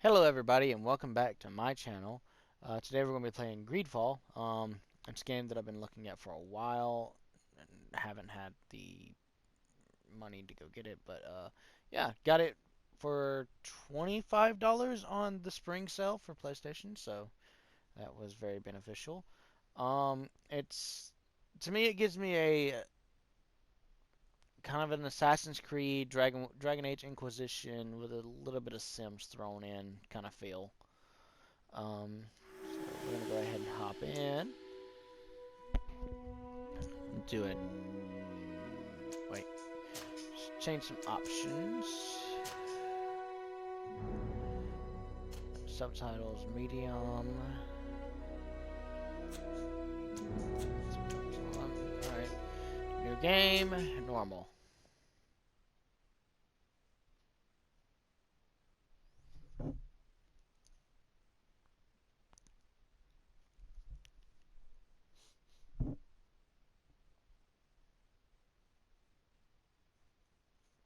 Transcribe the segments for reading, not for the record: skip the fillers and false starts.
Hello everybody and welcome back to my channel. Today we're going to be playing GreedFall. It's a game that I've been looking at for a while and haven't had the money to go get it, but yeah, got it for $25 on the spring sale for PlayStation, so that was very beneficial. It's to me it gives me a kind of an Assassin's Creed Dragon Age Inquisition with a little bit of Sims thrown in kind of feel. So we're gonna go ahead and hop in. Do it. Wait. Change some options. Subtitles medium. Alright. New game. Normal.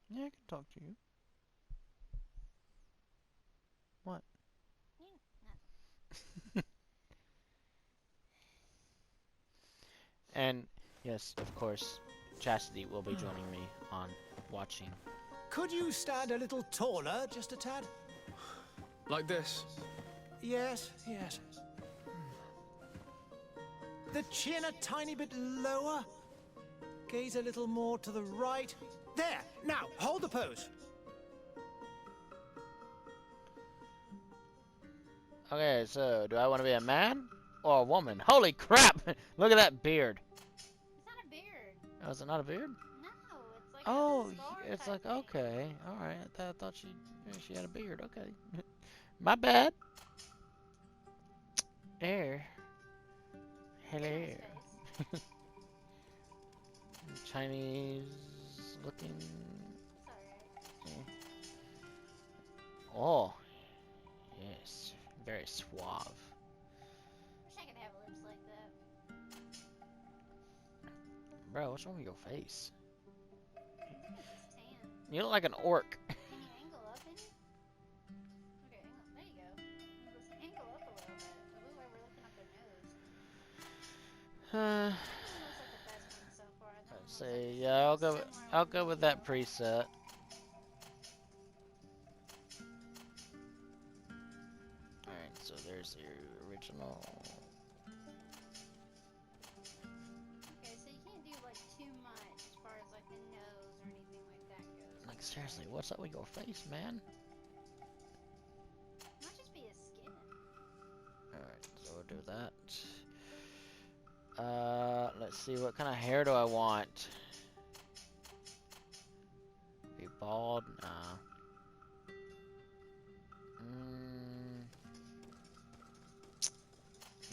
Yeah, I can talk to you. What? And yes, of course, Chastity will be joining me on watching. Could you stand a little taller, just a tad? Like this? Yes, yes. The chin a tiny bit lower. Gaze a little more to the right. There! Now, hold the pose. Okay, so do I want to be a man or a woman? Holy crap! Look at that beard. It's not a beard. Oh, is it not a beard? No, it's like Oh, a scar it's type like thing. okay, all right. I thought she had a beard. Okay, my bad. There, hello. Look at his face. Chinese looking. It's alright. Oh, yes, very suave. Wish I could have lips like that. Bro, what's wrong with your face? It's tan. You look like an orc. Can you angle up in it? Okay, angle. There you go. Let's angle up a little bit. Ooh, we're looking up their nose. Uh, That one looks like the best one so far. That one let's looks like see. it's Yeah, the most similar I'll one go to with the that other one. preset. All right, so there's your original. Okay, so you can't do like too much as far as like the nose or anything like that goes. Like seriously, what's up with your face, man? Might just be his skin. Alright, so we'll do that. Let's see, what kind of hair do I want? Be bald? Nah.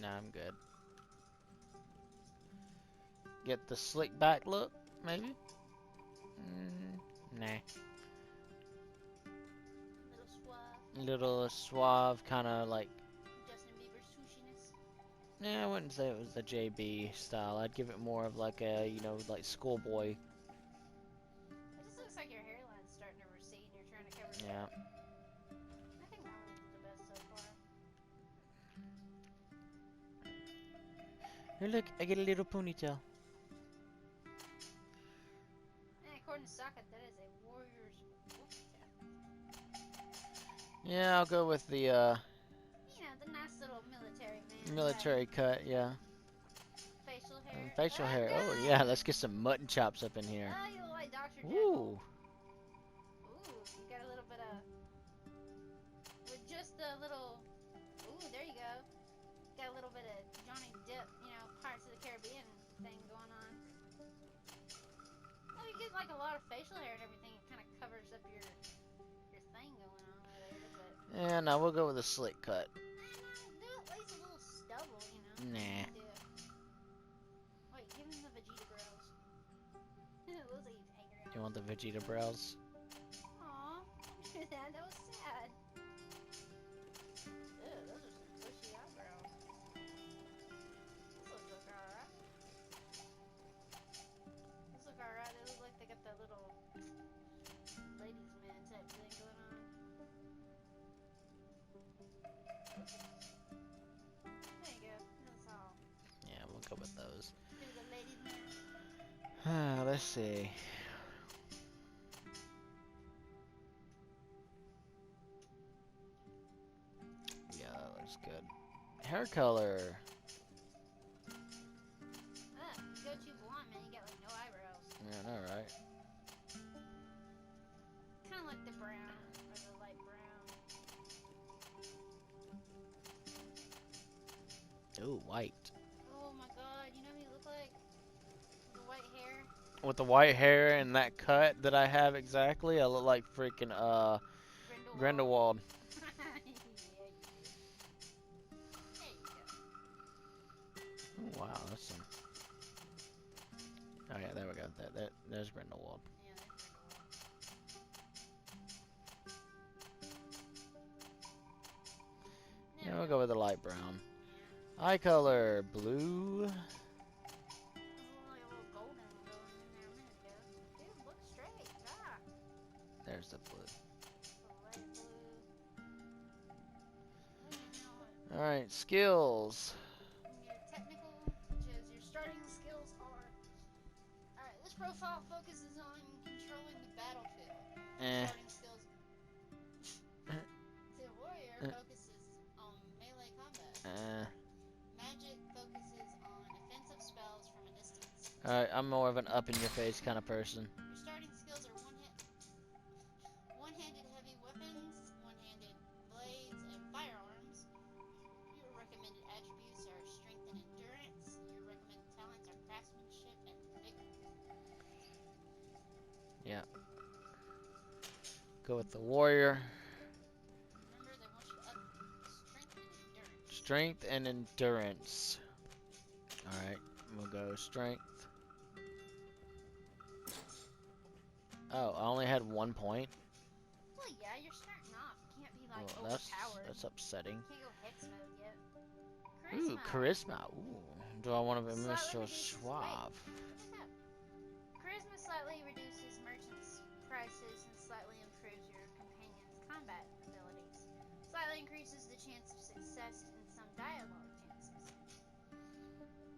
Nah, I'm good. Get the slick back look, maybe? Nah. Little suave. Little suave, kind of like. Justin Bieber swooshiness. Yeah, I wouldn't say it was the JB style. I'd give it more of like a, you know, like schoolboy. It just looks like your hairline's starting to recede and you're trying to cover it Yeah. up. I think that one's the best so far. Hey, look, I get a little ponytail. And according to Sokka, that is a warrior's wolf tail. Yeah, I'll go with the You know, the nice little military man. military cut, yeah. Facial hair. Facial hair. God! Oh yeah, let's get some mutton chops up in here. Oh, you look like Dr. Jekyll. Ooh. Ooh, you got a little bit of... With just a little... Ooh, there you go. Got a little bit of Johnny Depp, you know, Pirates of the Caribbean thing going on. Oh, you get like a lot of facial hair and everything. It kind of covers up your thing going on there, but... Yeah, no, we'll go with a slick cut. Do at least a little stubble, you know? Nah. Wait, give him the Vegeta brows. It looks like he's angry. You want the Vegeta brows? Aw, that was sad. Ew, those are some bushy eyebrows. Those look alright. Those look alright. They look like they got that little ladies' man type thing going on. go with those. Do the ladies man. Let's see. Yeah, that looks good. Hair color. You go too blonde, man. You got like no eyebrows. Yeah, I know, right? Kind of like the brown or the light brown. Ooh, white. Oh my God! You know who you look like? The white hair. With the white hair and that cut that I have exactly, I look like freaking Grindelwald. Grindelwald. Yeah, you do. There you go. Oh, wow, that's some. Oh yeah, there we go. There's Grindelwald. Yeah, that's Grindelwald. Yeah, we'll go with the light brown. Eye color blue. There's like a little golden going in there a minute ago. Dude, look straight. Ah. There's the blue. The light blue. All right, skills. Your technical, which is your starting skills are. Alright, this profile focuses on controlling the battlefield. Starting skills. The warrior focuses on melee combat. Magic focuses on offensive spells from a distance. Alright, I'm more of an up-in-your-face kind of person. Your starting skills are one-handed heavy weapons, one-handed blades, and firearms. Your recommended attributes are strength and endurance. Your recommended talents are craftsmanship and vigor. Yeah. Go with the warrior. Remember, they want you to up strength and endurance. Strength and endurance. Alright, we'll go strength. Oh, I only had 1 point. Well, yeah, you're starting off. You can't be like Well, overpowered. that's upsetting. Can't go hex mode yet. Ooh, charisma. Ooh. Do I want to be Slightly Mr. reduces Suave? weight. Charisma slightly reduces merchants' prices and slightly improves your companion's combat abilities. Slightly increases the chance of success in some dialogue chances.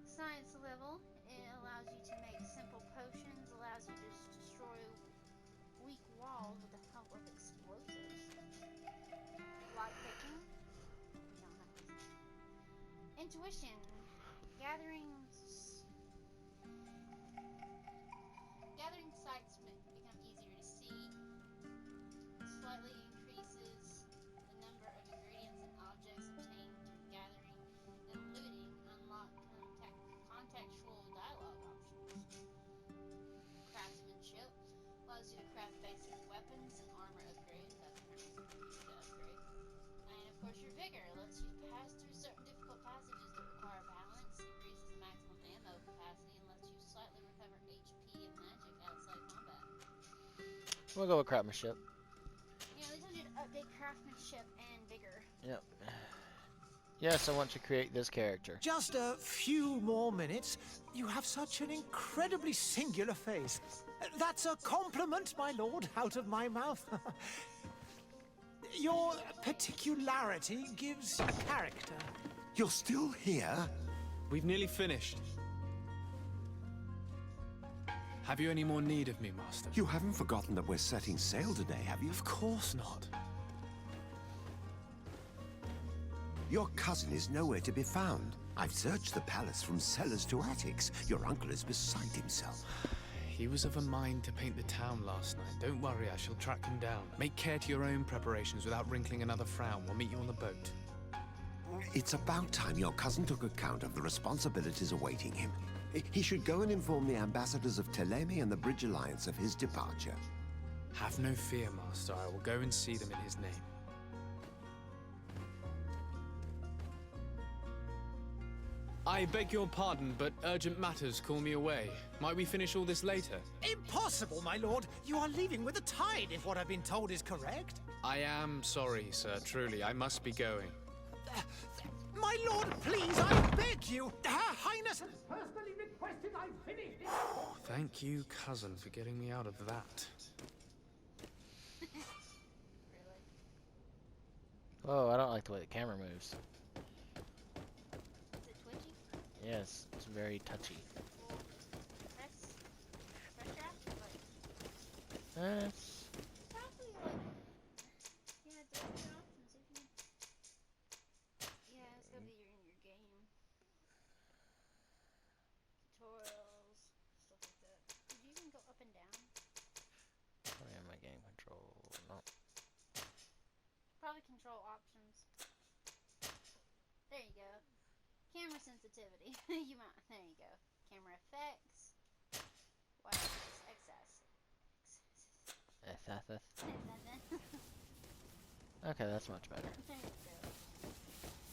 Science level, it allows you to make simple potions, allows you to destroy weak walls with the help of explosives. Lockpicking, no, not this. Intuition, gathering sights become easier to see. Slightly increases the number of ingredients and objects obtained through gathering and looting. Unlock contextual dialogue options. Craftsmanship allows you to craft basic weapons and armor upgrades. That's pretty easy to upgrade. And of course, your vigor lets you pass through certain difficult passages that require balance, increases the maximum ammo capacity, and lets you slightly recover HP and magic outside combat. We'll go with craftsmanship. You know, they told you to update craftsmanship and vigor. Yep. Yes, I want to create this character. Just a few more minutes. You have such an incredibly singular face. That's a compliment, my lord, out of my mouth. Your particularity gives you character. You're still here? We've nearly finished. Have you any more need of me, Master? You haven't forgotten that we're setting sail today, have you? Of course not. Your cousin is nowhere to be found. I've searched the palace from cellars to attics. Your uncle is beside himself. He was of a mind to paint the town last night. Don't worry, I shall track him down. Make care to your own preparations without wrinkling another frown. We'll meet you on the boat. It's about time your cousin took account of the responsibilities awaiting him. He should go and inform the ambassadors of Telemi and the Bridge Alliance of his departure. Have no fear, Master. I will go and see them in his name. I beg your pardon, but urgent matters call me away. Might we finish all this later? Impossible, my lord. You are leaving with the tide, if what I've been told is correct. I am sorry, sir. Truly, I must be going. My lord, please, I beg you. Her Highness has personally requested I finish it. Thank you, cousin, for getting me out of that. Oh, I don't like the way the camera moves. Is it twitchy? Yes, it's very touchy. Press your options button. That's Probably like, yeah, delete your options if you. Yeah, it's gonna be in your game. Tutorials, stuff like that. Did you even go up and down? oh yeah, my game control. No. Probably control options. There you go. Camera sensitivity. You might. There you go. Camera effects. Wireless excess. Okay, that's much better. There you go.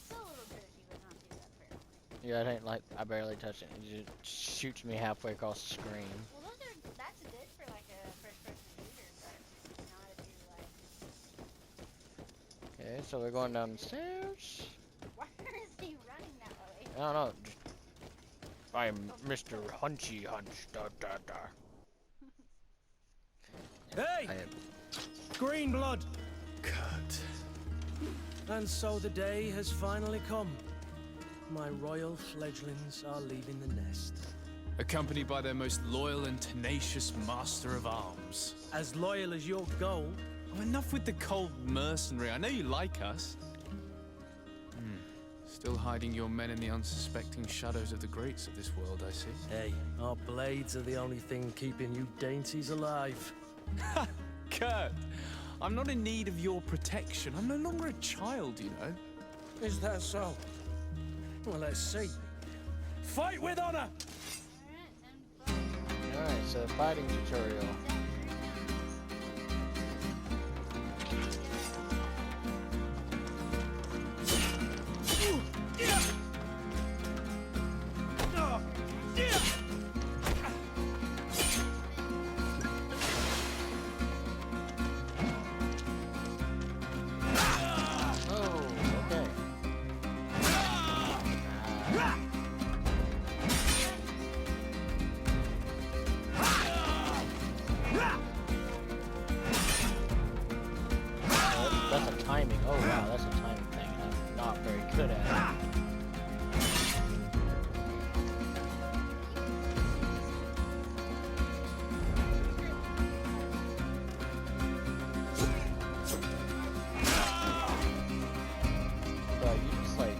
Still a little dirty, but not too bad apparently. Yeah, it ain't like I barely touch it. It just shoots me halfway across the screen. Well, that's good for like a first-person shooter, but not if you like. Okay, so we're going down the stairs. Why is he running that way? I don't know. I'm Mr. Hunchy Hunch. Da da da. Hey! I am. Green blood! Cut. And so the day has finally come. My royal fledglings are leaving the nest. Accompanied by their most loyal and tenacious master of arms. As loyal as your gold. Oh, enough with the cold mercenary. I know you like us. Still hiding your men in the unsuspecting shadows of the greats of this world, I see. Hey, our blades are the only thing keeping you dainties alive. Ha! Kurt! I'm not in need of your protection. I'm no longer a child, you know. Is that so? Well, let's see. Fight with honor! Alright, so fighting tutorial. Oh, okay. That's a timing. Oh wow, that's a timing thing. I'm not very good at it. But you just like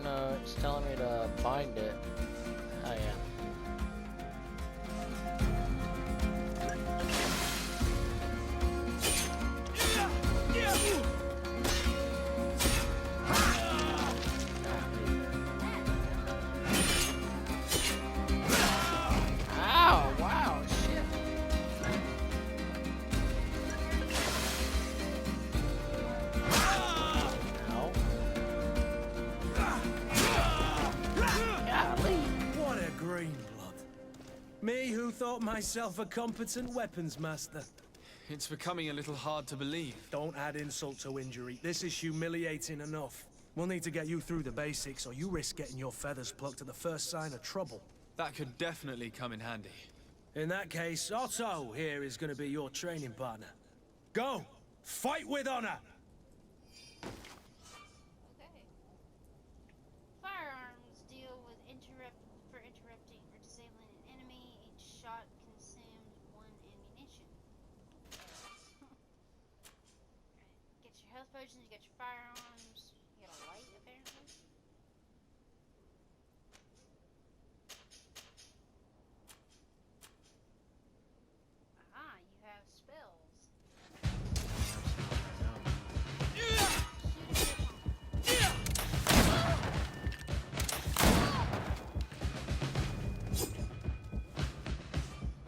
no, it's telling me to bind it. Oh yeah. Ow! Wow! Shit! Ow! Golly! What a green blood. Me who thought myself a competent weapons master. It's becoming a little hard to believe. Don't add insult to injury. This is humiliating enough. We'll need to get you through the basics, or you risk getting your feathers plucked at the first sign of trouble. That could definitely come in handy. In that case, Otto here is going to be your training partner. Go! Fight with honor! Okay. Firearms deal with interrupting or disabling an enemy. Each shot consumes 1 ammunition. Right. Get your health potions, you get your firearms, you got a light apparently. Ah, you have spells.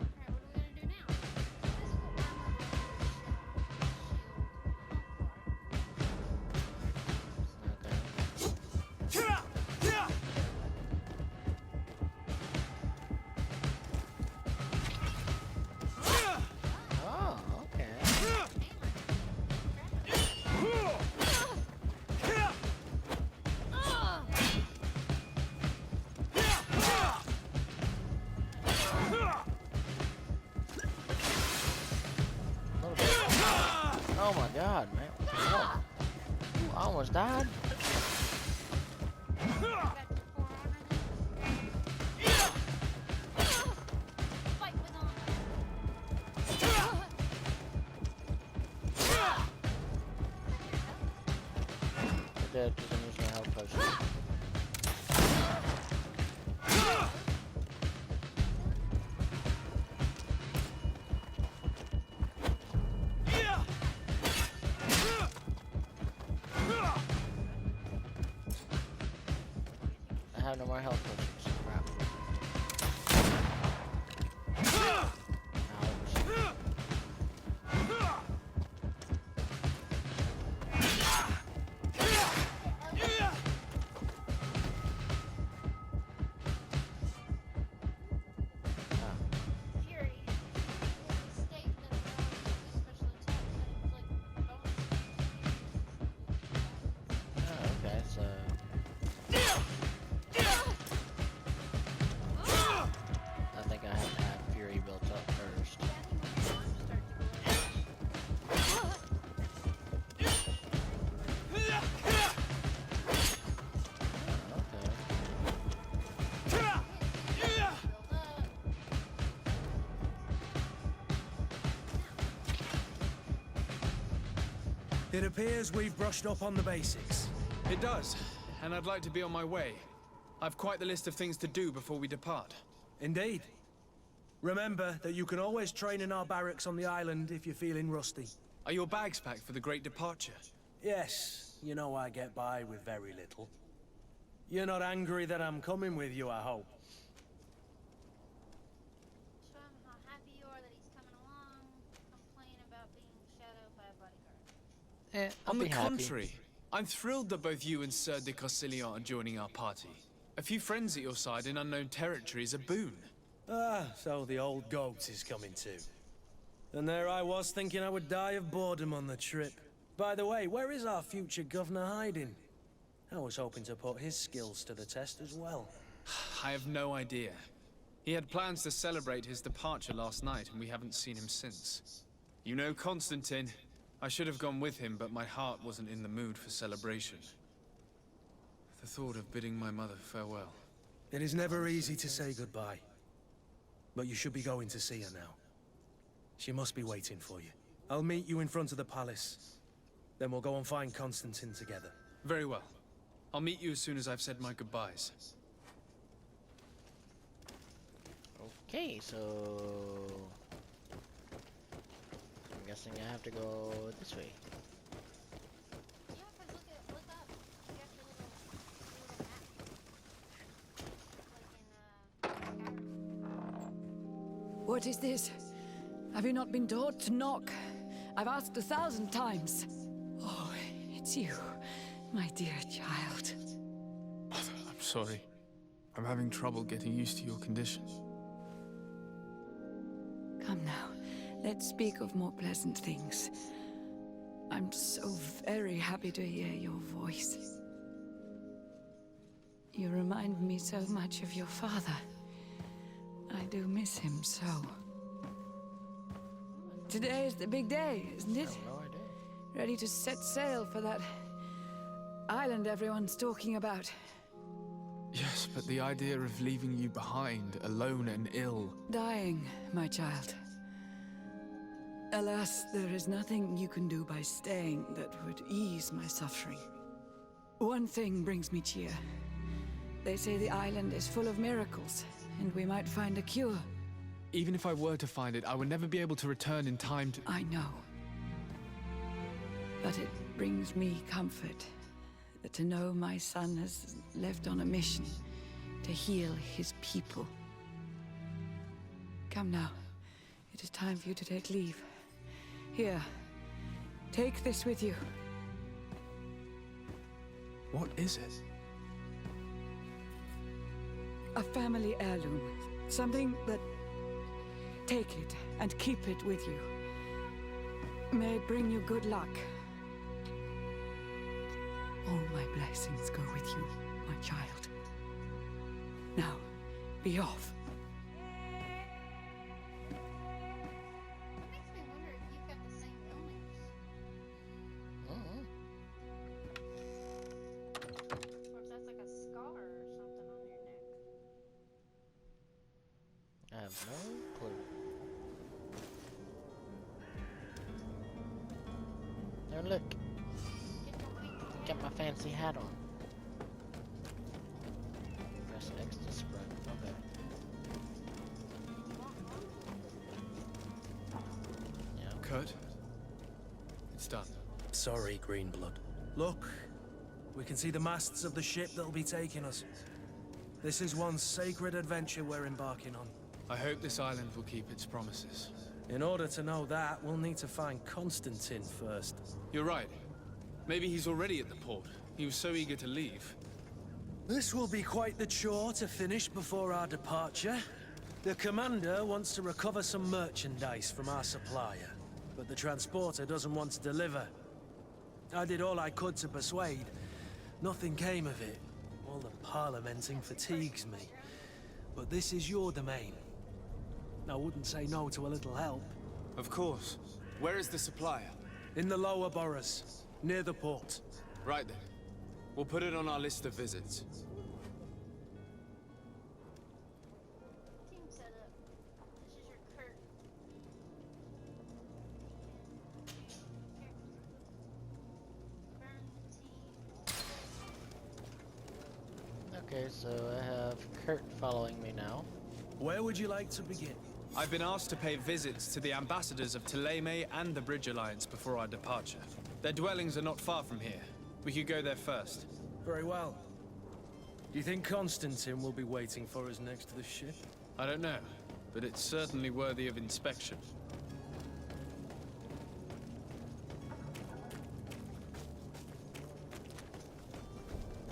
Alright, what are we gonna do now? Physical armor shield. Okay. Oh my god, man. Whoa. Ooh, I almost died. Got your forearm in it. Fight with on. I did, because I'm using a health potion. I have no more health potions. Crap. Ouch. Fury. State that they're all special attacks and it's like bonus. Oh, okay, so I think I have to have Fury built up first. Okay. It appears we've brushed up on the basics. It does, and I'd like to be on my way. I've quite the list of things to do before we depart. Indeed. Remember that you can always train in our barracks on the island if you're feeling rusty. Are your bags packed for the great departure? Yes, you know I get by with very little. You're not angry that I'm coming with you, I hope. Show him how happy you are that he's coming along. Complain about being shadowed by a bodyguard. I'll On be the happy. contrary, I'm thrilled that both you and Sir de Cossillion are joining our party. A few friends at your side in unknown territory is a boon. Ah, so the old goat is coming too. And there I was thinking I would die of boredom on the trip. By the way, where is our future governor hiding? I was hoping to put his skills to the test as well. I have no idea. He had plans to celebrate his departure last night, and we haven't seen him since. You know Constantine. I should have gone with him, but my heart wasn't in the mood for celebration. The thought of bidding my mother farewell. It is never easy to say goodbye. But you should be going to see her now. She must be waiting for you. I'll meet you in front of the palace. Then we'll go and find Constantine together. Very well. I'll meet you as soon as I've said my goodbyes. Okay, so I'm guessing I have to go this way. Yeah, 'cause look up. You got your little map. Like in What is this? Have you not been taught to knock? I've asked 1,000 times. Oh, it's you, my dear child. I'm sorry. I'm having trouble getting used to your condition. Come now, let's speak of more pleasant things. I'm so very happy to hear your voice. You remind me so much of your father. I do miss him so. Today is the big day, isn't I it? have no idea. Ready to set sail for that island everyone's talking about. Yes, but the idea of leaving you behind, alone and ill... Dying, my child. Alas, there is nothing you can do by staying that would ease my suffering. One thing brings me cheer. They say the island is full of miracles, and we might find a cure. Even if I were to find it, I would never be able to return in time to... I know. But it brings me comfort to know my son has left on a mission to heal his people. Come now. It is time for you to take leave. Here, take this with you. What is it? A family heirloom. Something that... Take it and keep it with you. May it bring you good luck. All my blessings go with you, my child. Now, be off. It makes me wonder if you've got the same illness. no clue. There, look. Got my fancy hat on. Press X to sprint. Okay. Yeah. Kurt, it's done. Sorry, Greenblood. Look, we can see the masts of the ship that'll be taking us. This is one sacred adventure we're embarking on. I hope this island will keep its promises. In order to know that, we'll need to find Constantine first. You're right. Maybe he's already at the port. He was so eager to leave. This will be quite the chore to finish before our departure. The commander wants to recover some merchandise from our supplier, but the transporter doesn't want to deliver. I did all I could to persuade. Nothing came of it. All the parliamenting fatigues me. But this is your domain. I wouldn't say no to a little help. Of course. Where is the supplier? In the lower boroughs, near the port. Right then. We'll put it on our list of visits. Team setup. This is your Kurt. Burn team. Okay, so I have Kurt following me now. Where would you like to begin? I've been asked to pay visits to the ambassadors of Thélème and the Bridge Alliance before our departure. Their dwellings are not far from here. We could go there first. Very well. Do you think Constantine will be waiting for us next to the ship? I don't know, but it's certainly worthy of inspection.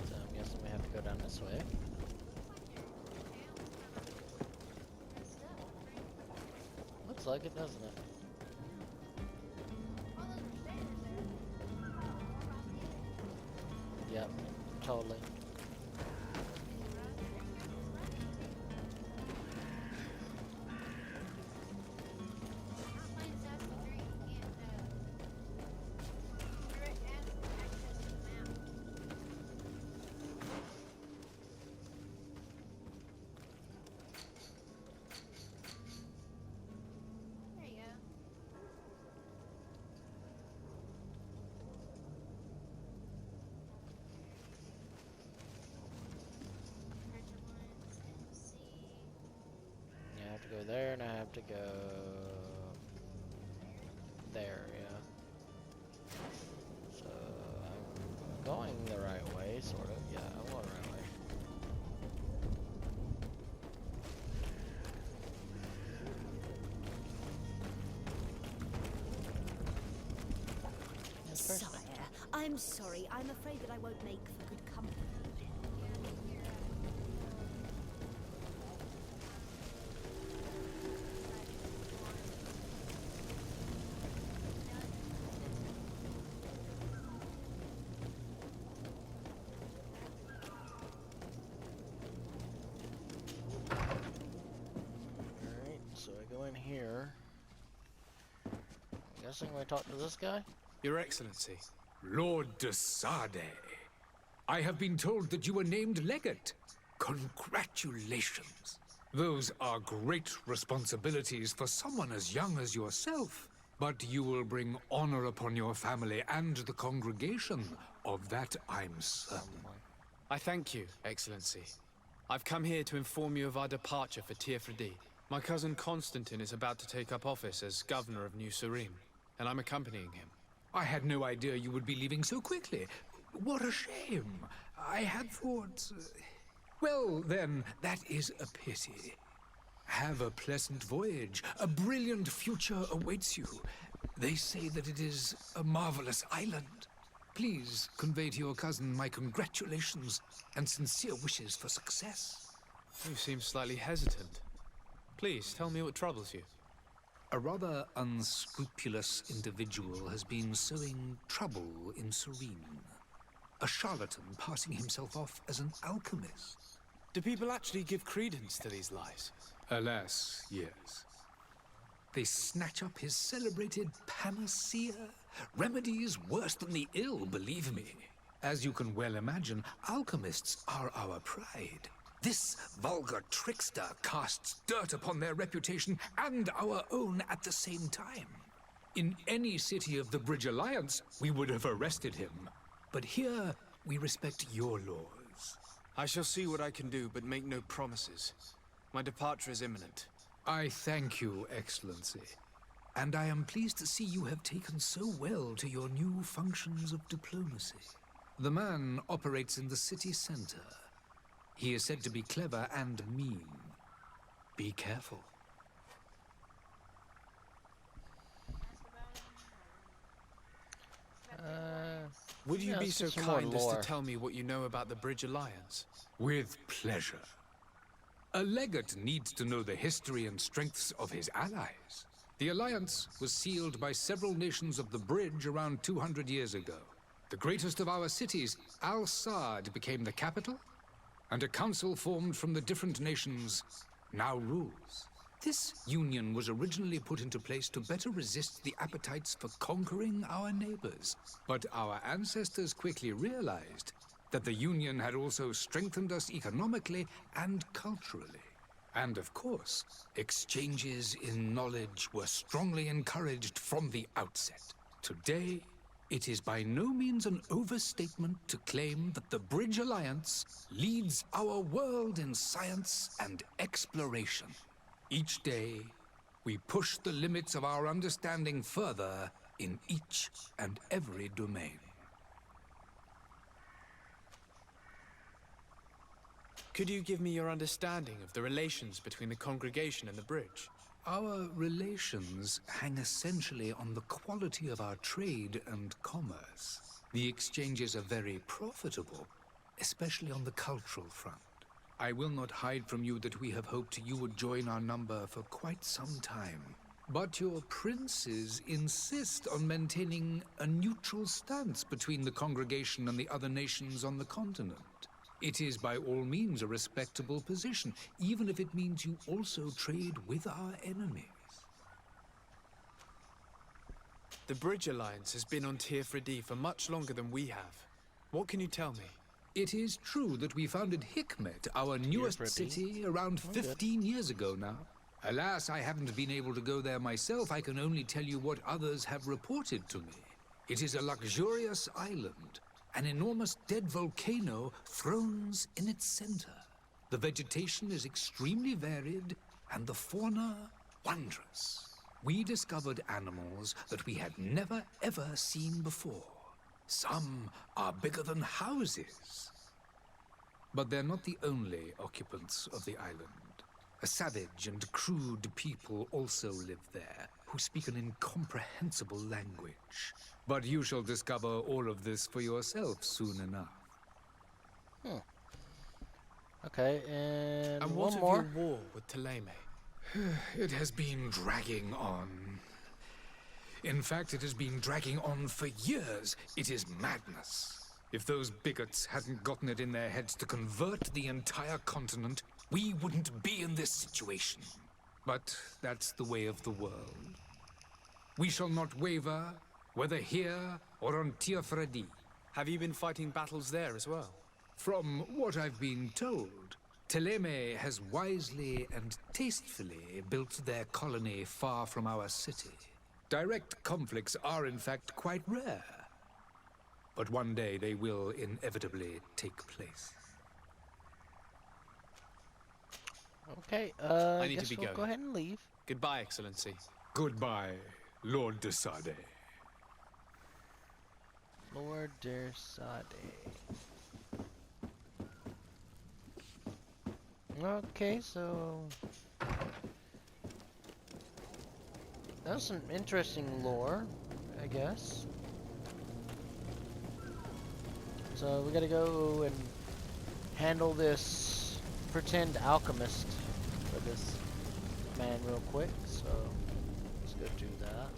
So I'm guessing we have to go down this way. Looks like it, doesn't it? Yep, totally. There you go. Yeah, I have to go there, and I have to go there, yeah. So I'm going the right way, sort of. Yeah, I'm going the right way. Yes, first Sire, thing. I'm sorry. I'm afraid that I won't make for good company. Alright, so I go in here. I'm guessing we talk to this guy? Your Excellency. Lord de Sade, I have been told that you were named legate. Congratulations. Those are great responsibilities for someone as young as yourself. But you will bring honor upon your family and the congregation. Of that I'm certain. I thank you, Excellency. I've come here to inform you of our departure for Tiefredi. My cousin Constantine is about to take up office as governor of New Serene, and I'm accompanying him. I had no idea you would be leaving so quickly. What a shame. I had thought... Well, then, that is a pity. Have a pleasant voyage. A brilliant future awaits you. They say that it is a marvelous island. Please convey to your cousin my congratulations and sincere wishes for success. You seem slightly hesitant. Please, tell me what troubles you. A rather unscrupulous individual has been sowing trouble in Serene. A charlatan passing himself off as an alchemist. Do people actually give credence to these lies? Alas, yes. They snatch up his celebrated panacea. Remedies worse than the ill, believe me. As you can well imagine, alchemists are our pride. This vulgar trickster casts dirt upon their reputation and our own at the same time. In any city of the Bridge Alliance, we would have arrested him. But here, we respect your laws. I shall see what I can do, but make no promises. My departure is imminent. I thank you, Excellency. And I am pleased to see you have taken so well to your new functions of diplomacy. The man operates in the city center. He is said to be clever and mean. Be careful. Would you yeah, be let's so get some more kind as to lore. tell me what you know about the Bridge Alliance? With pleasure. A legate needs to know the history and strengths of his allies. The alliance was sealed by several nations of the Bridge around 200 years ago. The greatest of our cities, Al-Saad, became the capital, and a council formed from the different nations now rules. This union was originally put into place to better resist the appetites for conquering our neighbors. But our ancestors quickly realized that the union had also strengthened us economically and culturally. And of course, exchanges in knowledge were strongly encouraged from the outset. Today, it is by no means an overstatement to claim that the Bridge Alliance leads our world in science and exploration. Each day, we push the limits of our understanding further in each and every domain. Could you give me your understanding of the relations between the congregation and the bridge? Our relations hang essentially on the quality of our trade and commerce. The exchanges are very profitable, especially on the cultural front. I will not hide from you that we have hoped you would join our number for quite some time. But your princes insist on maintaining a neutral stance between the congregation and the other nations on the continent. It is by all means a respectable position, even if it means you also trade with our enemies. The Bridge Alliance has been on Tir-Fredi for much longer than we have. What can you tell me? It is true that we founded Hikmet, our newest Tir-Fredi? city, around 15 years ago now. Alas, I haven't been able to go there myself. I can only tell you what others have reported to me. It is a luxurious island. An enormous dead volcano thrones in its center. The vegetation is extremely varied, and the fauna wondrous. We discovered animals that we had never ever seen before. Some are bigger than houses. But they're not the only occupants of the island. A savage and crude people also live there, who speak an incomprehensible language. But you shall discover all of this for yourself soon enough. Okay, and And what one of more. your war with Thélème? It has been dragging on. In fact, it has been dragging on for years. It is madness. If those bigots hadn't gotten it in their heads to convert the entire continent, we wouldn't be in this situation. But that's the way of the world. We shall not waver, whether here or on Tir-Fredi. Have you been fighting battles there as well? From what I've been told, Thélème has wisely and tastefully built their colony far from our city. Direct conflicts are in fact quite rare. But one day they will inevitably take place. Okay, I need to guess be we'll going. go ahead and leave. Goodbye, Excellency. Goodbye, Lord de Sade. Lord de Sade. Okay, so that was some interesting lore, I guess. So we gotta go and handle this pretend alchemist for this man real quick, so let's go do that.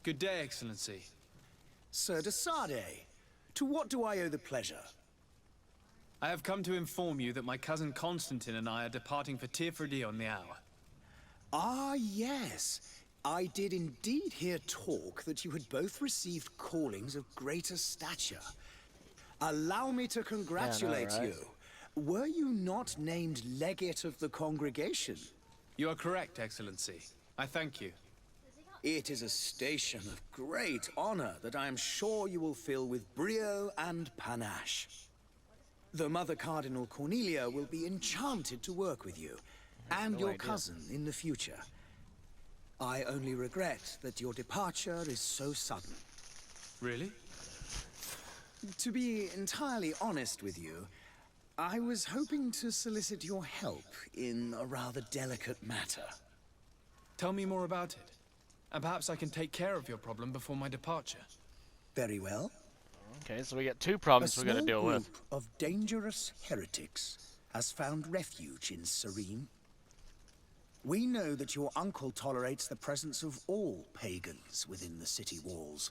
Good day, Excellency. Sir de Sade, to what do I owe the pleasure? I have come to inform you that my cousin Constantine and I are departing for Tirfredi on the hour. Ah, yes. I did indeed hear talk that you had both received callings of greater stature. Allow me to congratulate right? you. Were you not named legate of the congregation? You are correct, Excellency. I thank you. It is a station of great honor that I am sure you will fill with brio and panache. The Mother Cardinal Cornelia will be enchanted to work with you, and no your idea. cousin in the future. I only regret that your departure is so sudden. Really? To be entirely honest with you, I was hoping to solicit your help in a rather delicate matter. Tell me more about it. And perhaps I can take care of your problem before my departure. Very well. Okay, so we got two problems we got to deal group with. of dangerous heretics has found refuge in Serene. We know that your uncle tolerates the presence of all pagans within the city walls.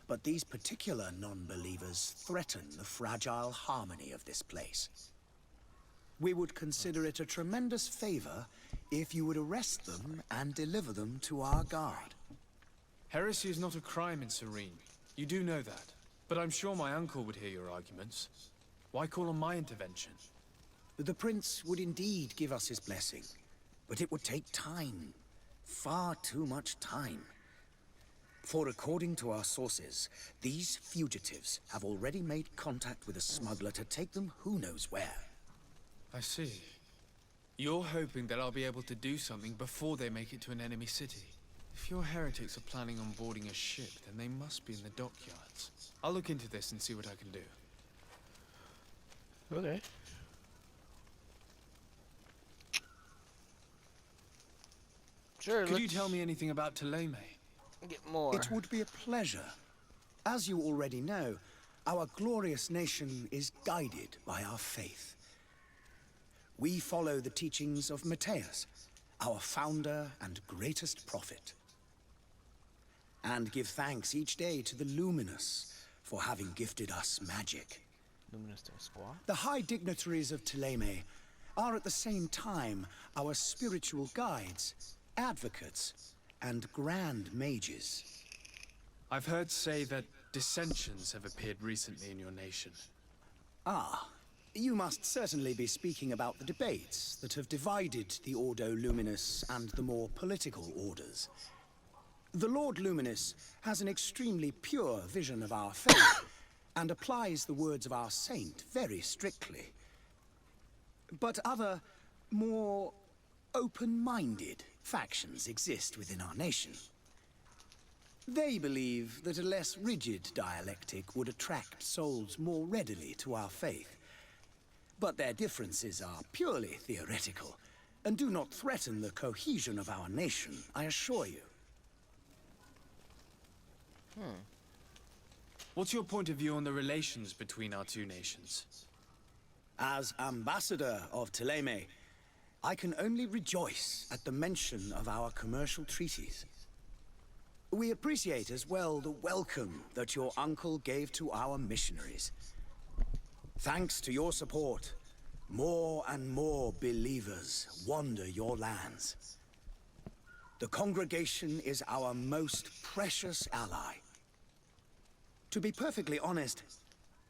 But these particular non-believers threaten the fragile harmony of this place. We would consider it a tremendous favor if you would arrest them and deliver them to our guard. Heresy is not a crime in Serene. You do know that. But I'm sure my uncle would hear your arguments. Why call on my intervention? The prince would indeed give us his blessing, but it would take time. Far too much time. For according to our sources, these fugitives have already made contact with a smuggler to take them who knows where. I see. You're hoping that I'll be able to do something before they make it to an enemy city. If your heretics are planning on boarding a ship, then they must be in the dockyards. I'll look into this and see what I can do. Okay. Sure, Could you tell me anything about Thélème? Get more. It would be a pleasure. As you already know, our glorious nation is guided by our faith. We follow the teachings of Matthias, our founder and greatest prophet. And give thanks each day to the Luminous for having gifted us magic. Luminous d'Espoir. The high dignitaries of Thélème are at the same time our spiritual guides, advocates, and grand mages. I've heard say that dissensions have appeared recently in your nation. Ah, you must certainly be speaking about the debates that have divided the Ordo Luminous and the more political orders. The Lord Luminous has an extremely pure vision of our faith and applies the words of our saint very strictly. But other, more open-minded factions exist within our nation. They believe that a less rigid dialectic would attract souls more readily to our faith. But their differences are purely theoretical and do not threaten the cohesion of our nation, I assure you. What's your point of view on the relations between our two nations? As ambassador of Thélème, I can only rejoice at the mention of our commercial treaties. We appreciate as well the welcome that your uncle gave to our missionaries. Thanks to your support, more and more believers wander your lands. The congregation is our most precious ally. To be perfectly honest,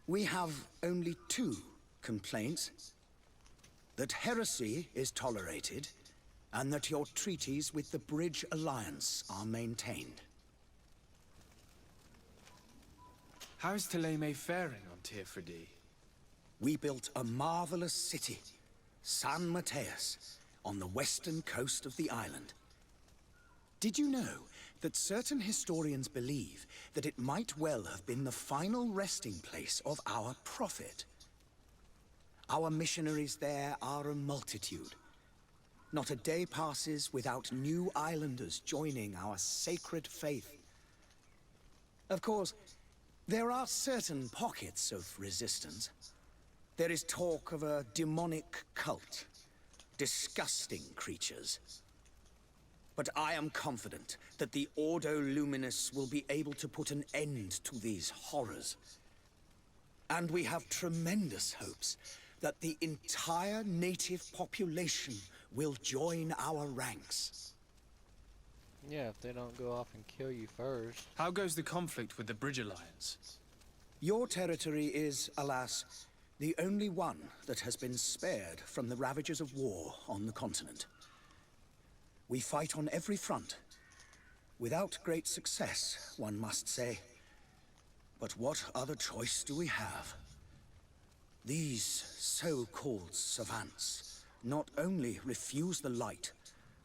we have only two complaints. That heresy is tolerated, and that your treaties with the Bridge Alliance are maintained. How is Thélème faring on Tirfredi? We built a marvelous city, San Matthias, on the western coast of the island. Did you know that certain historians believe that it might well have been the final resting place of our prophet? Our missionaries there are a multitude. Not a day passes without new islanders joining our sacred faith. Of course, there are certain pockets of resistance. There is talk of a demonic cult. Disgusting creatures. But I am confident that the Ordo Luminous will be able to put an end to these horrors. And we have tremendous hopes that the entire native population will join our ranks. Yeah, if they don't go off and kill you first. How goes the conflict with the Bridge Alliance? Your territory is, alas, the only one that has been spared from the ravages of war on the continent. We fight on every front. Without great success, one must say. But what other choice do we have? These so-called savants not only refuse the light,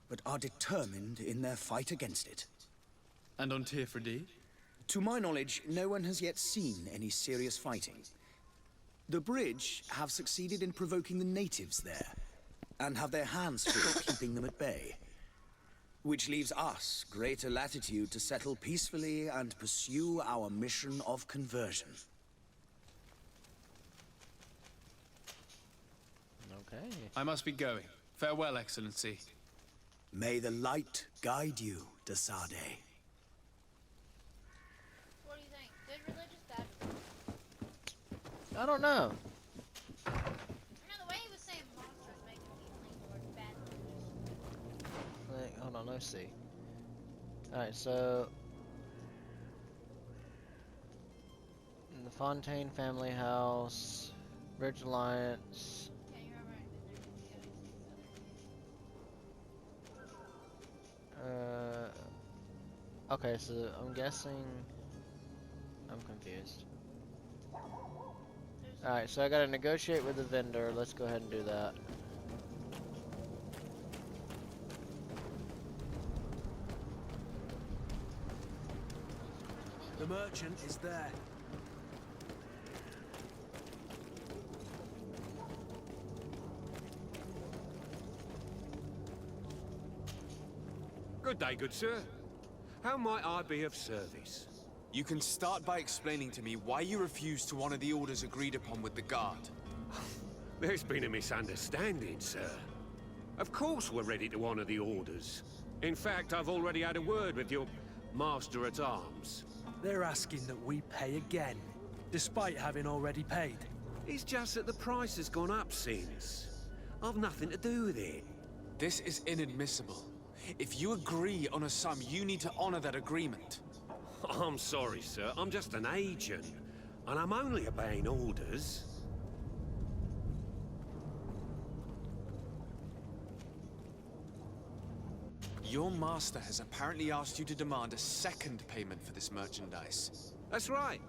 but are determined in their fight against it. And on Tifredi? To my knowledge, no one has yet seen any serious fighting. The Bridge have succeeded in provoking the natives there, and have their hands full keeping them at bay. Which leaves us greater latitude to settle peacefully and pursue our mission of conversion. Okay. I must be going. Farewell, Excellency. May the light guide you, Desade. What do you think? Good religious, bad religious? I don't know. You know, the way he was saying monsters making me lean towards bad religious. Like, hold on, let's see. Alright, so in the Fontaine family house, Bridge Alliance. Yeah, you're alright. Okay, so I'm guessing I'm confused. Alright, so I gotta negotiate with the vendor. Let's go ahead and do that. The merchant is there. Good day, good sir. How might I be of service? You can start by explaining to me why you refused to honor the orders agreed upon with the guard. There's been a misunderstanding, sir. Of course we're ready to honor the orders. In fact, I've already had a word with your master-at-arms. They're asking that we pay again, despite having already paid. It's just that the price has gone up since. I've nothing to do with it. This is inadmissible. If you agree on a sum, you need to honor that agreement. I'm sorry, sir. I'm just an agent. And I'm only obeying orders. Your master has apparently asked you to demand a second payment for this merchandise. That's right.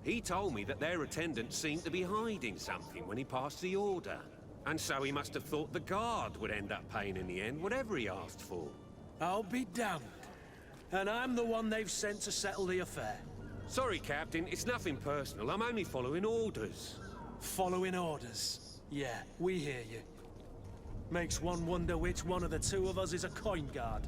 He told me that their attendant seemed to be hiding something when he passed the order. And so he must have thought the guard would end up paying in the end, whatever he asked for. I'll be damned. And I'm the one they've sent to settle the affair. Sorry, Captain, it's nothing personal. I'm only following orders. Following orders? Yeah, we hear you. Makes one wonder which one of the two of us is a coin guard.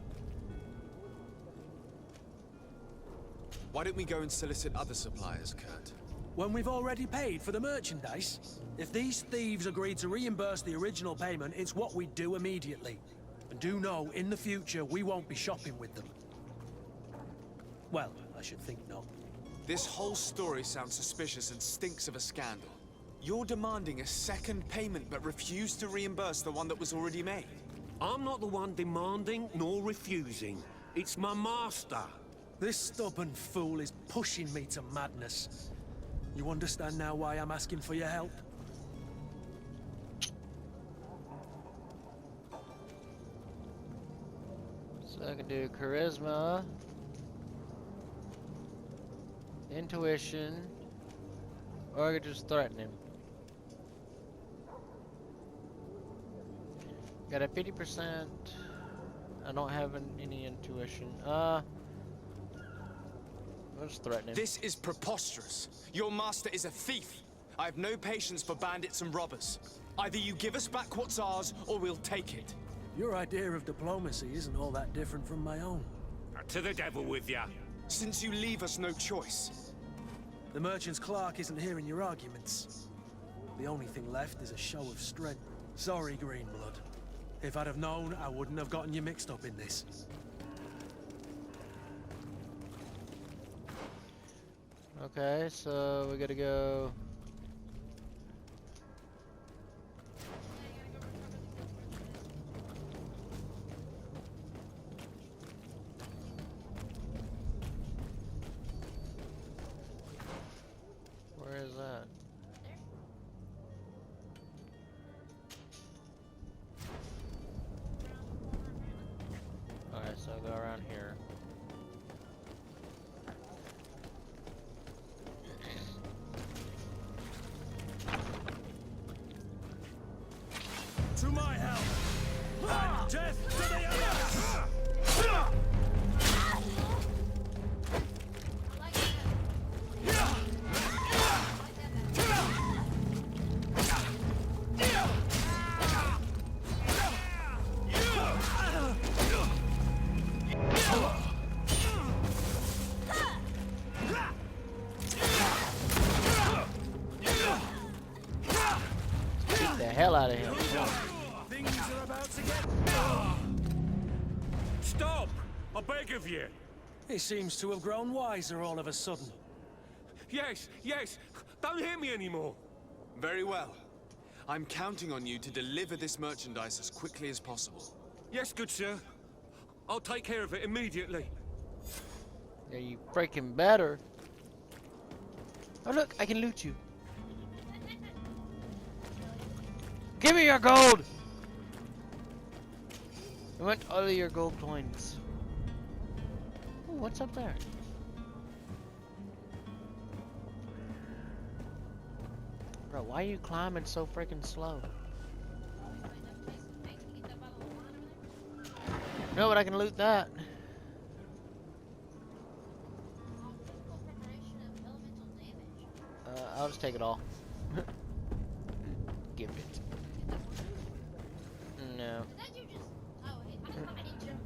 Why don't we go and solicit other suppliers, Kurt? When we've already paid for the merchandise? If these thieves agree to reimburse the original payment, it's what we do immediately. And do know, in the future, we won't be shopping with them. Well, I should think not. This whole story sounds suspicious and stinks of a scandal. You're demanding a second payment but refuse to reimburse the one that was already made. I'm not the one demanding nor refusing. It's my master. This stubborn fool is pushing me to madness. You understand now why I'm asking for your help? So I can do charisma, intuition, or I could just threaten him. Got a 50%. I don't have any intuition. I'll just threaten him. This is preposterous. Your master is a thief. I have no patience for bandits and robbers. Either you give us back what's ours, or we'll take it. Your idea of diplomacy isn't all that different from my own. To the devil with ya. Since you leave us no choice. The merchant's clerk isn't hearing your arguments. The only thing left is a show of strength. Sorry, Greenblood. If I'd have known, I wouldn't have gotten you mixed up in this. Okay, so we gotta go around here. To my help! And death to the others! Beat the hell out of him. Things are about to get... Stop! I beg of you! He seems to have grown wiser all of a sudden. Yes, yes! Don't hit me anymore! Very well. I'm counting on you to deliver this merchandise as quickly as possible. Yes, good sir. I'll take care of it immediately. Yeah, you freaking better. Oh look, I can loot you. Give me your gold! I want all of your gold coins. Ooh, what's up there? Bro, why are you climbing so freaking slow? No, but I can loot that. I'll just take it all. Give it. No.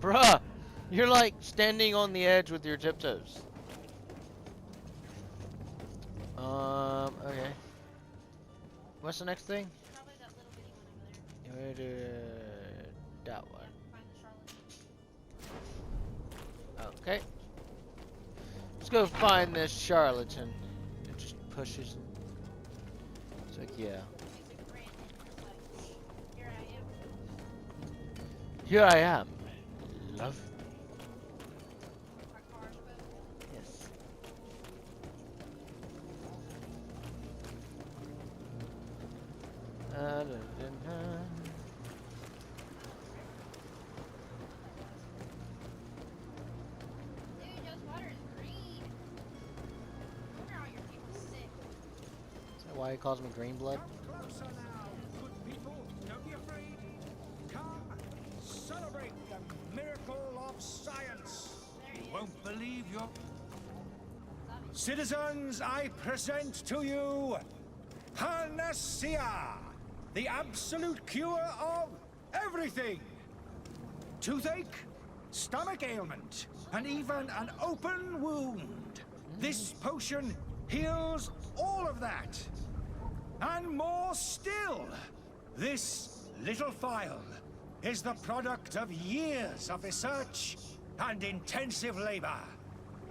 Bruh! You're like standing on the edge with your tiptoes. Okay. What's the next thing? Probably that little bitty one over there. That one. Find the charlatan. Okay. Let's go find this charlatan. It just pushes him. It's like, yeah. Makes a grand entrance, like, here I am. Here I am. Love. Our car's both. Yes. Dude, Joe's water is green. No wonder all your people sick. Is that why he calls me green blood? Closer now, good people. Don't be afraid. Come, celebrate the miracle of science. You won't believe your... Citizens, I present to you Panacea, the absolute cure of everything. Toothache, stomach ailment, and even an open wound. This potion heals all of that. And more still, this little phial is the product of years of research and intensive labor.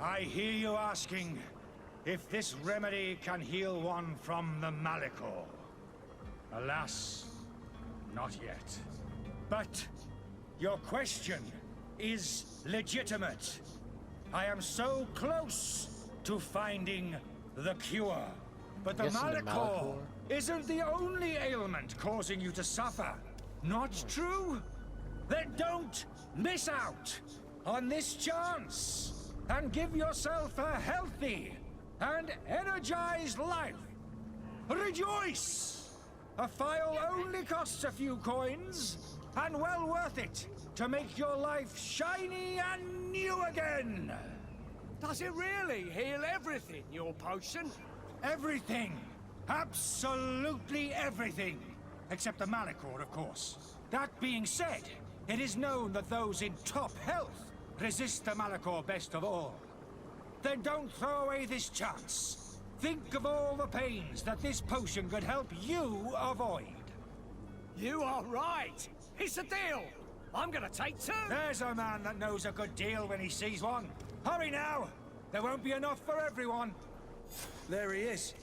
I hear you asking if this remedy can heal one from the Malachor. Alas, not yet. But your question is legitimate. I am so close to finding the cure. But the Guessing the Malachor Malachor? isn't the only ailment causing you to suffer. Not true? Then don't miss out on this chance and give yourself a healthy and energized life. Rejoice! A phial only costs a few coins, and well worth it to make your life shiny and new again. Does it really heal everything, your potion? Everything. Absolutely everything. Except the Malachor, of course. That being said, it is known that those in top health resist the Malachor best of all. Then don't throw away this chance. Think of all the pains that this potion could help you avoid. You are right. It's a deal. I'm gonna take two. There's a man that knows a good deal when he sees one. Hurry now. There won't be enough for everyone. There he is.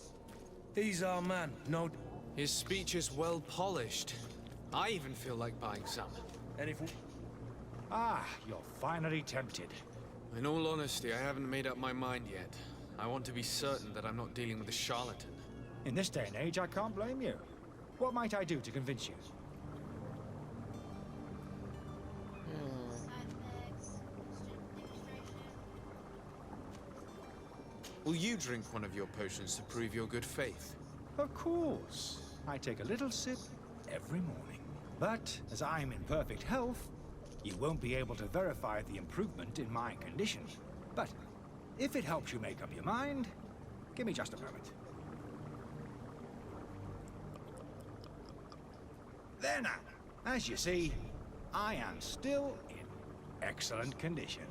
He's our man, no... His speech is well polished. I even feel like buying some. And if... Ah, you're finally tempted. In all honesty, I haven't made up my mind yet. I want to be certain that I'm not dealing with a charlatan. In this day and age, I can't blame you. What might I do to convince you? Side effects, Will you drink one of your potions to prove your good faith? Of course. I take a little sip every morning. But as I'm in perfect health, you won't be able to verify the improvement in my condition. But if it helps you make up your mind, give me just a moment. There now. As you see, I am still in excellent condition.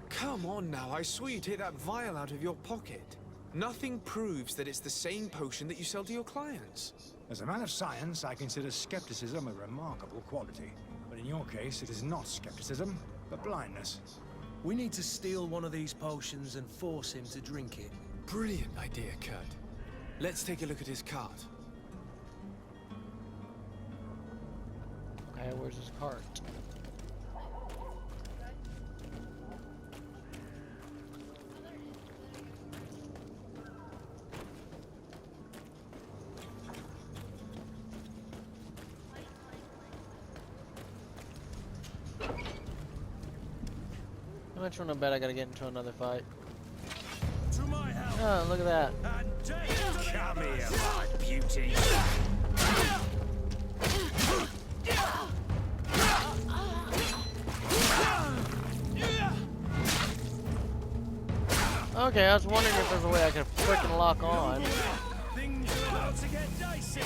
Come on now, I swear you take that vial out of your pocket. Nothing proves that it's the same potion that you sell to your clients. As a man of science, I consider skepticism a remarkable quality. But in your case, it is not skepticism, but blindness. We need to steal one of these potions and force him to drink it. Brilliant idea, Kurt. Let's take a look at his cart. Okay, where's his cart? How much on a bet I gotta get into another fight? To my help. Oh, look at that. Come here, my beauty. Okay, I was wondering if there's a way I could freaking lock on. Things are about to get dicey.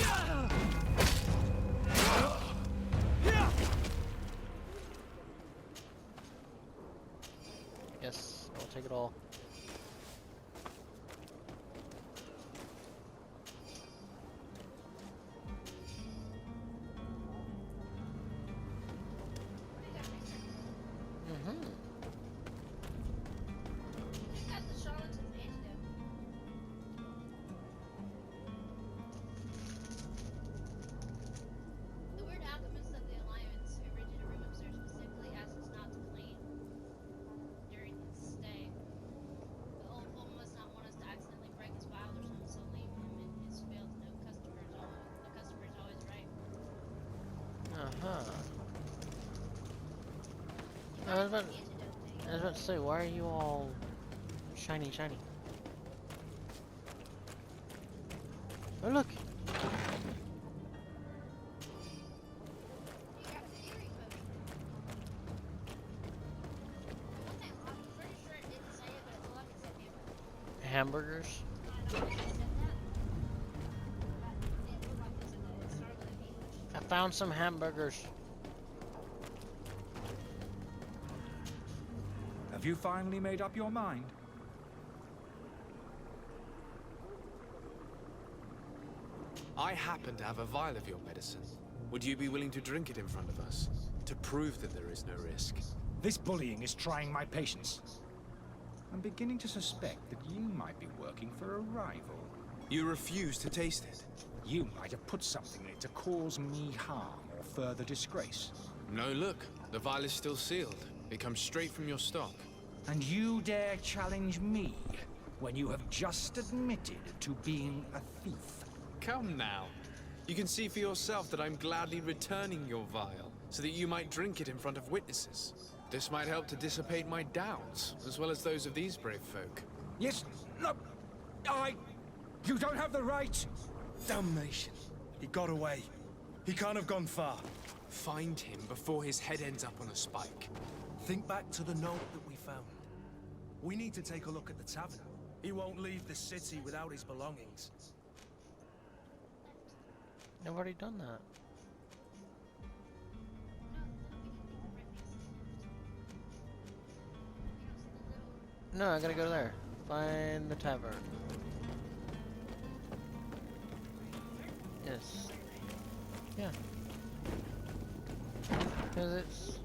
Yes, I'll take it all. I was about to say, why are you all shiny? Oh, look! Hamburgers? I found some hamburgers. Have you finally made up your mind? I happen to have a vial of your medicine. Would you be willing to drink it in front of us? To prove that there is no risk? This bullying is trying my patience. I'm beginning to suspect that you might be working for a rival. You refuse to taste it? You might have put something in it to cause me harm or further disgrace. No, look. The vial is still sealed. It comes straight from your stock. And you dare challenge me when you have just admitted to being a thief? Come now. You can see for yourself that I'm gladly returning your vial, so that you might drink it in front of witnesses. This might help to dissipate my doubts, as well as those of these brave folk. Yes, no, you don't have the right. Damnation. He got away. He can't have gone far. Find him before his head ends up on a spike. Think back to the note that we found. We need to take a look at the tavern. He won't leave the city without his belongings. I've already done that. No, I gotta go there. Find the tavern. Yes. Yeah. Because it's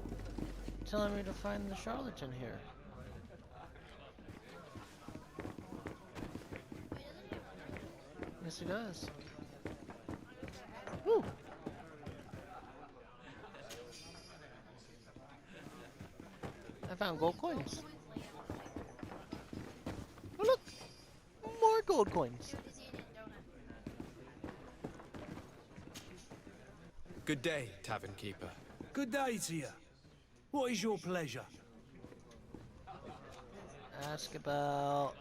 telling me to find the charlatan here. Yes, it does. Woo! I found gold coins. Oh, look! More gold coins. Good day, tavern keeper. Good day to you. What is your pleasure? Ask about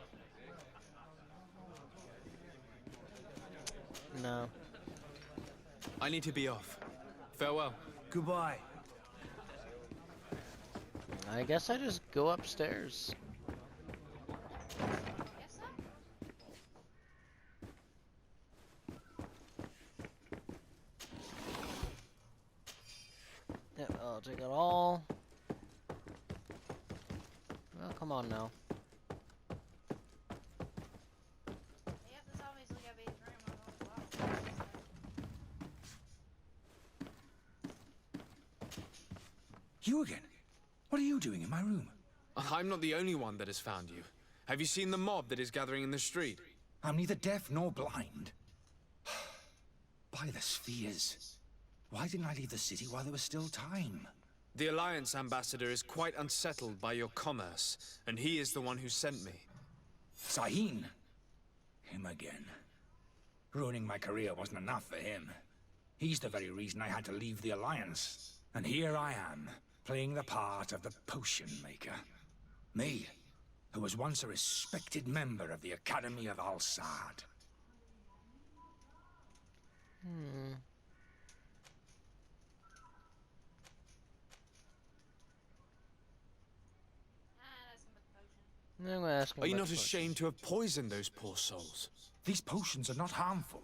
No. I need to be off. Farewell. Goodbye. I guess I just go upstairs. Guess so. Yeah, I'll take it all. Well, come on now. Yep, this obviously gotta be his room. I don't know what else. You again? What are you doing in my room? I'm not the only one that has found you. Have you seen the mob that is gathering in the street? I'm neither deaf nor blind. By the spheres. Why didn't I leave the city while there was still time? The Alliance ambassador is quite unsettled by your commerce, and he is the one who sent me. Serene. Him again. Ruining my career wasn't enough for him. He's the very reason I had to leave the Alliance. And here I am, playing the part of the potion maker. Me, who was once a respected member of the Academy of Al-Sad. That's some potion. I'm gonna ask him Are you about not the potion. ashamed to have poisoned those poor souls? These potions are not harmful.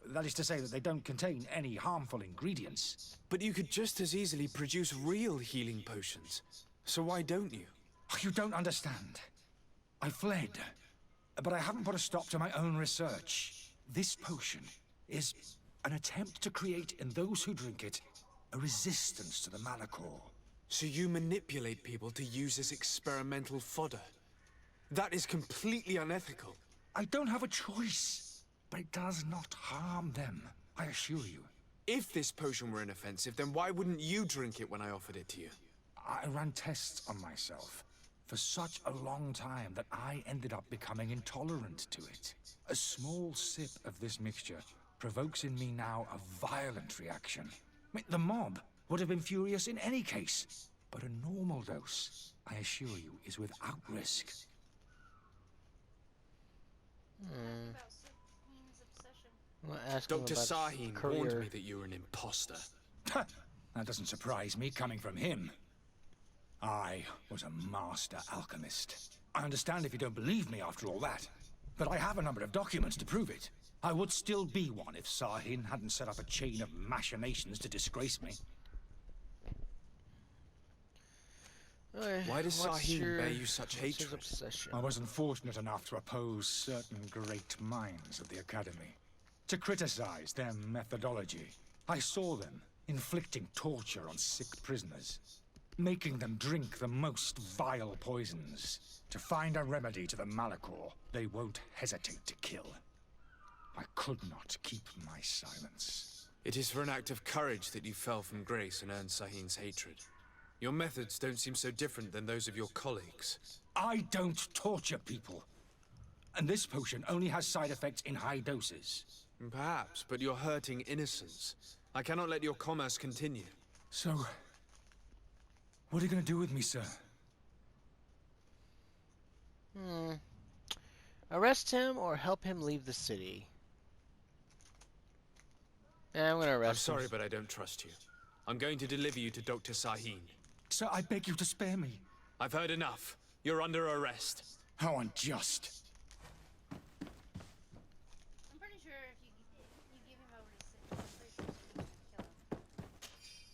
That is to say that they don't contain any harmful ingredients. But you could just as easily produce real healing potions. So why don't you? Oh, you don't understand. I fled, but I haven't put a stop to my own research. This potion is an attempt to create in those who drink it a resistance to the Malachor. So you manipulate people to use as experimental fodder? That is completely unethical. I don't have a choice, but it does not harm them, I assure you. If this potion were inoffensive, then why wouldn't you drink it when I offered it to you? I ran tests on myself for such a long time that I ended up becoming intolerant to it. A small sip of this mixture provokes in me now a violent reaction. I mean, the mob would have been furious in any case, but a normal dose, I assure you, is without risk. About Serene's obsession. I'm gonna ask him Dr. about his Sahin career. warned me that you were an imposter. That doesn't surprise me coming from him. I was a master alchemist. I understand if you don't believe me after all that, but I have a number of documents to prove it. I would still be one if Sahin hadn't set up a chain of machinations to disgrace me. Okay, Why does what's Sahin bear you such what's his hatred? obsession? I wasn't fortunate enough to oppose certain great minds of the Academy, to criticize their methodology. I saw them inflicting torture on sick prisoners, making them drink the most vile poisons. To find a remedy to the Malachor, they won't hesitate to kill. I could not keep my silence. It is for an act of courage that you fell from grace and earned Sahin's hatred. Your methods don't seem so different than those of your colleagues. I don't torture people. And this potion only has side effects in high doses. Perhaps, but you're hurting innocents. I cannot let your commerce continue. So, what are you gonna do with me, sir? Arrest him or help him leave the city? Yeah, I'm gonna arrest I'm sorry, him. but I don't trust you. I'm going to deliver you to Dr. Sahin. Sir, I beg you to spare me. I've heard enough. You're under arrest. How unjust. I'm pretty sure if you give him over to City, I'm pretty sure City's gonna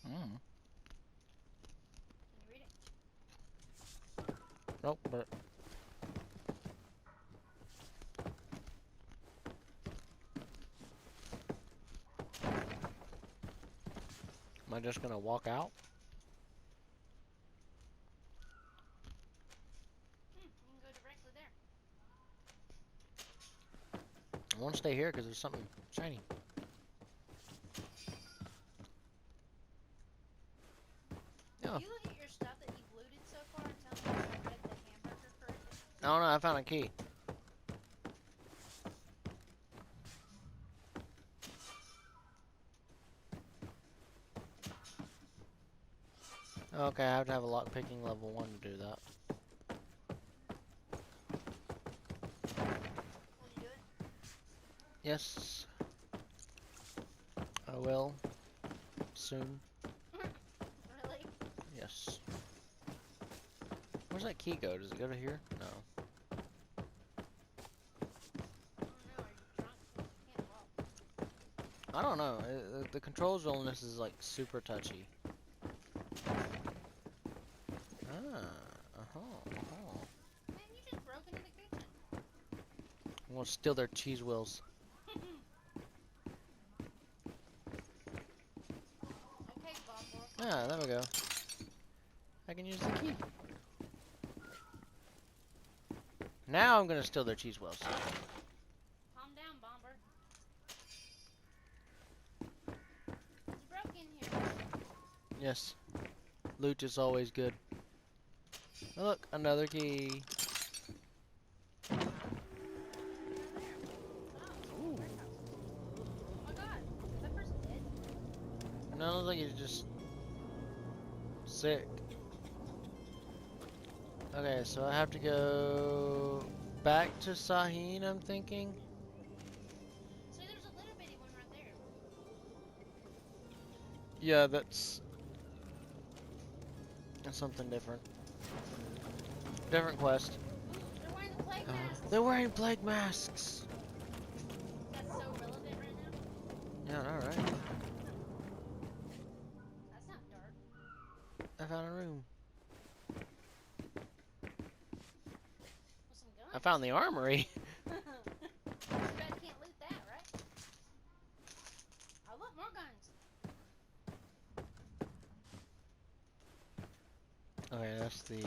kill him. Mm. Can you read it? Nope, but am I just gonna walk out? You can go directly there. I want to stay here because there's something shiny. Yeah. You look at your stuff that you've looted so far and tell me if I read the hamburger correctly. I don't know. I found a key. Okay, I have to have a lockpicking level 1 to do that. Will you do it? Yes. I will. Soon. Really? Yes. Where's that key go? Does it go to here? No. I don't know. The controls on this is like super touchy. Man, you just broke into the kitchen. I'm gonna steal their cheese wheels. Okay, Bumble. Ah, there we go. I can use the key. Now I'm gonna steal their cheese wheels. Calm down, Bomber. You broke in here. Yes. Loot is always good. Oh, look, another key. Ooh. Oh my god. Is that person dead? No, I don't think he's just sick. Okay, so I have to go back to Serene, I'm thinking. So there's a little bitty one right there. Yeah, that's something different. Different quest. Ooh, they're wearing the plague masks. They're wearing plague masks. That's so relevant right now. Yeah, alright. That's not dark. I found a room. With some guns. I found the armory. Too bad you can't loot that, right? I want more guns. Okay, that's the...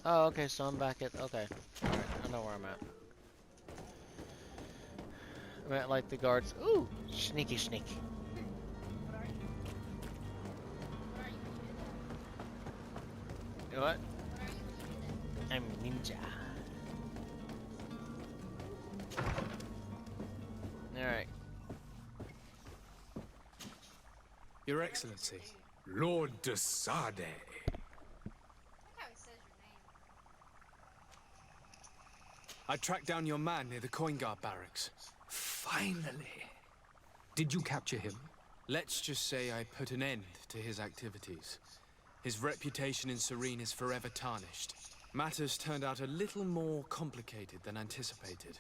Oh, okay, so I'm back at... Okay. Alright, I know where I'm at. I'm at, like, the guards... Ooh! Sneaky sneak. What are you? What are you when you do that? What? What are you when you do that? I'm a ninja. Alright. Your Excellency. Lord de Sade. I like how he says your name. I tracked down your man near the coin guard barracks. Finally. Did you capture him? Let's just say I put an end to his activities. His reputation in Serene is forever tarnished. Matters turned out a little more complicated than anticipated.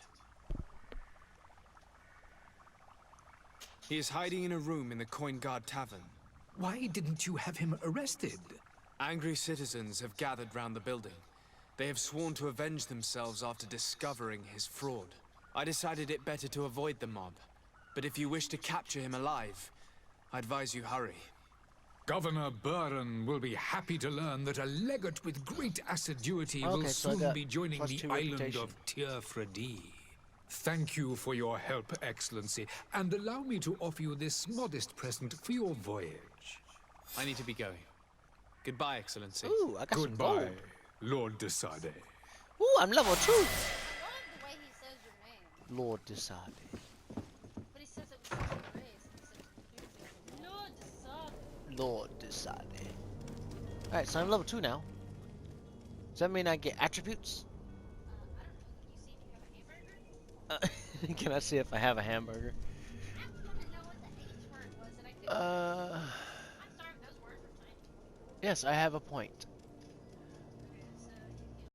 He is hiding in a room in the Coin Guard Tavern. Why didn't you have him arrested? Angry citizens have gathered round the building. They have sworn to avenge themselves after discovering his fraud. I decided it better to avoid the mob. But if you wish to capture him alive, I advise you hurry. Governor Buren will be happy to learn that a legate with great assiduity Okay, will so I soon got be joining the +2 island reputation. of Tierfredi. Thank you for your help, Excellency, and allow me to offer you this modest present for your voyage. I need to be going. Goodbye, Excellency. Ooh, I got some Goodbye, gold. Lord de Sade. Ooh, I'm level 2. I love the way he says your name. Lord Desade. But he says it with such a grace. Lord Desade. Lord Desade. Alright, so I'm level 2 now. Does that mean I get attributes? I don't know. Can you see if you have a hamburger? Can I see if I have a hamburger? I just wanted to know what the H word was, and I couldn't. Uh, I'm sorry if those words were tiny. yes, I have a point.